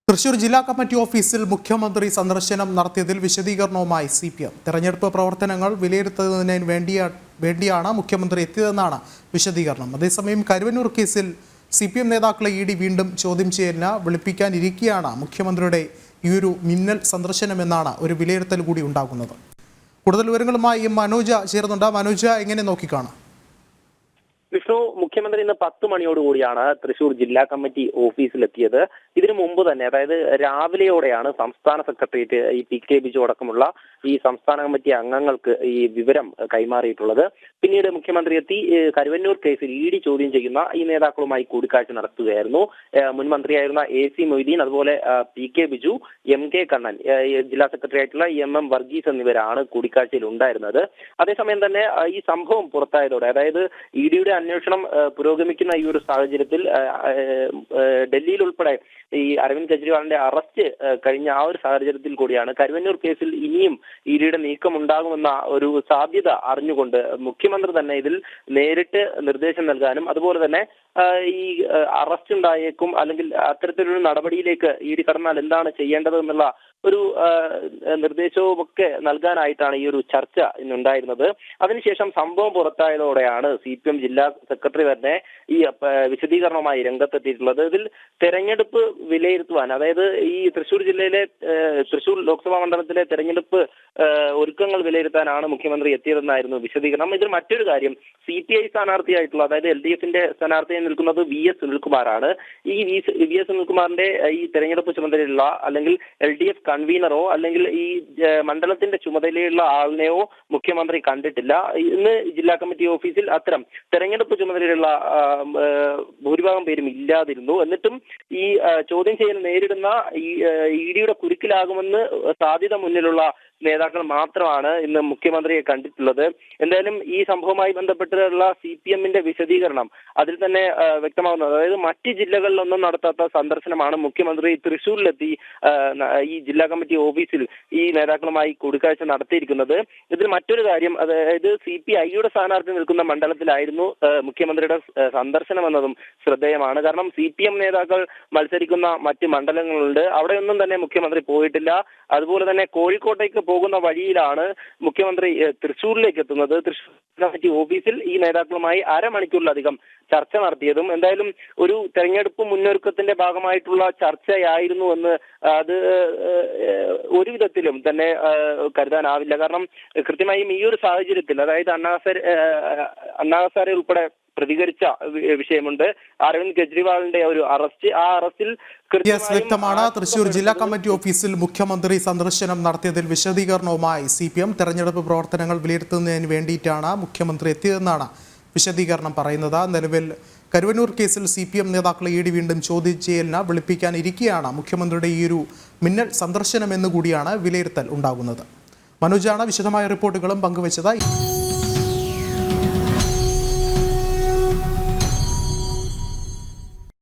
തൃശൂർ ജില്ലാ കമ്മിറ്റി ഓഫീസിൽ മുഖ്യമന്ത്രി സന്ദർശനം നടത്തിയതിൽ വിശദീകരണവുമായി CPM. തെരഞ്ഞെടുപ്പ് പ്രവർത്തനങ്ങൾ വിലയിരുത്തുന്നതിന് വേണ്ടിയാണ് മുഖ്യമന്ത്രി എത്തിയതെന്നാണ് വിശദീകരണം. അതേസമയം കരുവന്നൂർ കേസിൽ CPM നേതാക്കളെ ED വീണ്ടും ചോദ്യം ചെയ്യലിന് വിളിപ്പിക്കാനിരിക്കെയാണ് മുഖ്യമന്ത്രിയുടെ ഈ ഒരു മിന്നൽ സന്ദർശനമെന്നാണ് ഒരു വിലയിരുത്തൽ കൂടി ഉണ്ടാകുന്നത്. കൂടുതൽ വിവരങ്ങളുമായി മനോജ ചേർന്നുണ്ട്. മനോജ, എങ്ങനെ നോക്കിക്കാണാം? വിഷ്ണു, മുഖ്യമന്ത്രി ഇന്ന് 10 മണിയോടുകൂടിയാണ് തൃശൂർ ജില്ലാ കമ്മിറ്റി ഓഫീസിലെത്തിയത്. ഇതിനു മുമ്പ് തന്നെ, അതായത് രാവിലെയോടെയാണ് സംസ്ഥാന സെക്രട്ടേറിയറ്റ് ഈ PK ബിജു അടക്കമുള്ള ഈ സംസ്ഥാന കമ്മിറ്റി അംഗങ്ങൾക്ക് ഈ വിവരം കൈമാറിയിട്ടുള്ളത്. പിന്നീട് മുഖ്യമന്ത്രി എത്തി കരുവന്നൂർ കേസിൽ ED ചോദ്യം ചെയ്യുന്ന ഈ നേതാക്കളുമായി കൂടിക്കാഴ്ച നടത്തുകയായിരുന്നു. മുൻ മന്ത്രിയായിരുന്ന AC മൊയ്തീൻ, അതുപോലെ PK ബിജു, MK കണ്ണൻ, ജില്ലാ സെക്രട്ടറി ആയിട്ടുള്ള MM വർഗീസ് എന്നിവരാണ് കൂടിക്കാഴ്ചയിൽ ഉണ്ടായിരുന്നത്. അതേസമയം തന്നെ ഈ സംഭവം പുറത്തായതോടെ, അതായത് EDയുടെ അന്വേഷണം പുരോഗമിക്കുന്ന ഈ ഒരു സാഹചര്യത്തിൽ ഡൽഹിയിൽ ഉൾപ്പെടെ ഈ അരവിന്ദ് കെജ്രിവാളിന്റെ അറസ്റ്റ് കഴിഞ്ഞ ആ ഒരു സാഹചര്യത്തിൽ കൂടിയാണ് കരുവന്നൂർ കേസിൽ ഇനിയും EDയുടെ നീക്കം ഉണ്ടാകുമെന്ന ഒരു സാധ്യത അറിഞ്ഞുകൊണ്ട് മുഖ്യമന്ത്രി തന്നെ ഇതിൽ നേരിട്ട് നിർദ്ദേശം നൽകാനും, അതുപോലെ തന്നെ ഈ അറസ്റ്റ് ഉണ്ടായേക്കും അല്ലെങ്കിൽ അത്തരത്തിലൊരു നടപടിയിലേക്ക് ED കടന്നാൽ എന്താണ് ചെയ്യേണ്ടതെന്നുള്ള ഒരു നിർദ്ദേശവും ഒക്കെ നൽകാനായിട്ടാണ് ഈ ഒരു ചർച്ച ഇന്നുണ്ടായിരുന്നത്. അതിനുശേഷം സംഭവം പുറത്തായതോടെയാണ് CPM ജില്ലാ സെക്രട്ടറി തന്നെ ഈ വിശദീകരണവുമായി രംഗത്തെത്തിയിട്ടുള്ളത്. ഇതിൽ തെരഞ്ഞെടുപ്പ് വിലയിരുത്തുവാൻ, അതായത് ഈ തൃശൂർ ജില്ലയിലെ തൃശൂർ ലോക്സഭാ മണ്ഡലത്തിലെ തെരഞ്ഞെടുപ്പ് ഒരുക്കങ്ങൾ വിലയിരുത്താനാണ് മുഖ്യമന്ത്രി എത്തിയതെന്നായിരുന്നു വിശദീകരണം. ഇതിൽ മറ്റൊരു കാര്യം, CPI സ്ഥാനാർത്ഥിയായിട്ടുള്ള, അതായത് LDFന്റെ സ്ഥാനാർത്ഥിയായി നിൽക്കുന്നത് VS സുനിൽകുമാറാണ്. ഈ VS സുനിൽകുമാറിന്റെ ഈ തെരഞ്ഞെടുപ്പ് ചുമതലയുള്ള അല്ലെങ്കിൽ LDF കൺവീനറോ അല്ലെങ്കിൽ ഈ മണ്ഡലത്തിന്റെ ചുമതലയുള്ള ആളിനെയോ മുഖ്യമന്ത്രി കണ്ടിട്ടില്ല. ഇന്ന് ജില്ലാ കമ്മിറ്റി ഓഫീസിൽ അത്തരം തെരഞ്ഞെടുപ്പ് ചുമതലയുള്ള ഭൂരിഭാഗം പേരും ഇല്ലാതിരുന്നു. എന്നിട്ടും ഈ ചോദ്യം ചെയ്യൽ നേരിടുന്ന ഈ EDയുടെ കുരുക്കിലാകുമെന്ന് സാധ്യത മുന്നിലുള്ള നേതാക്കൾ മാത്രമാണ് ഇന്ന് മുഖ്യമന്ത്രിയെ കണ്ടിട്ടുള്ളത്. എന്തായാലും ഈ സംഭവവുമായി ബന്ധപ്പെട്ടുള്ള CPMന്റെ വിശദീകരണം അതിൽ തന്നെ വ്യക്തമാകുന്നത്, അതായത് മറ്റ് ജില്ലകളിലൊന്നും നടത്താത്ത സന്ദർശനമാണ് മുഖ്യമന്ത്രി തൃശ്ശൂരിലെത്തി ഈ ജില്ലാ കമ്മിറ്റി ഓഫീസിൽ ഈ നേതാക്കളുമായി കൂടിക്കാഴ്ച നടത്തിയിരിക്കുന്നത്. ഇതിൽ മറ്റൊരു കാര്യം, അതായത് CPIയുടെ സ്ഥാനാർത്ഥി നിൽക്കുന്ന മണ്ഡലത്തിലായിരുന്നു മുഖ്യമന്ത്രിയുടെ സന്ദർശനം എന്നതും ശ്രദ്ധേയമാണ്. കാരണം CPM നേതാക്കൾ മത്സരിക്കുന്ന മറ്റ് മണ്ഡലങ്ങളുണ്ട്, അവിടെയൊന്നും തന്നെ മുഖ്യമന്ത്രി പോയിട്ടില്ല. അതുപോലെ തന്നെ കോഴിക്കോട്ടേക്ക് പോകുന്ന വഴിയിലാണ് മുഖ്യമന്ത്രി തൃശ്ശൂരിലേക്ക് എത്തുന്നത്. തൃശ്ശൂർ കമ്മിറ്റി ഓഫീസിൽ ഈ നേതാക്കളുമായി അരമണിക്കൂറിലധികം ചർച്ച നടത്തിയതും എന്തായാലും ഒരു തെരഞ്ഞെടുപ്പ് മുന്നൊരുക്കത്തിന്റെ ഭാഗമായിട്ടുള്ള ചർച്ചയായിരുന്നു എന്ന് അത് ഒരു വിധത്തിലും തന്നെ കരുതാനാവില്ല. കാരണം കൃത്യമായും ഈ ഒരു സാഹചര്യത്തിൽ, അതായത് അണ്ണാ ഹസാരെ ഉൾപ്പെടെ പ്രതികരിച്ച വിഷയമുണ്ട്. അരവിന്ദ് കെജ്രിവാളിന്റെ ഒരു അറസ്റ്റ്, ആ അറസ്റ്റിൽ വ്യക്തമാണ്. തൃശൂർ ജില്ലാ കമ്മിറ്റി ഓഫീസിൽ മുഖ്യമന്ത്രി സന്ദർശനം നടത്തിയതിൽ വിശദീകരണവുമായി CPM. തെരഞ്ഞെടുപ്പ് പ്രവർത്തനങ്ങൾ വിലയിരുത്തുന്നതിന് വേണ്ടിയിട്ടാണ് മുഖ്യമന്ത്രി എത്തിയതെന്നാണ് വിശദീകരണം പറയുന്നത്. നിലവിൽ കരുവന്നൂർ കേസിൽ CPM നേതാക്കളെ ED വീണ്ടും ചോദ്യം ചെയ്യലിന് വിളിപ്പിക്കാനിരിക്കെയാണ് മുഖ്യമന്ത്രിയുടെ ഈ ഒരു മിന്നൽ സന്ദർശനം എന്നുകൂടിയാണ് വിലയിരുത്തൽ ഉണ്ടാകുന്നത്. മനോജാണ് വിശദമായ റിപ്പോർട്ടുകളും പങ്കുവച്ചതായി.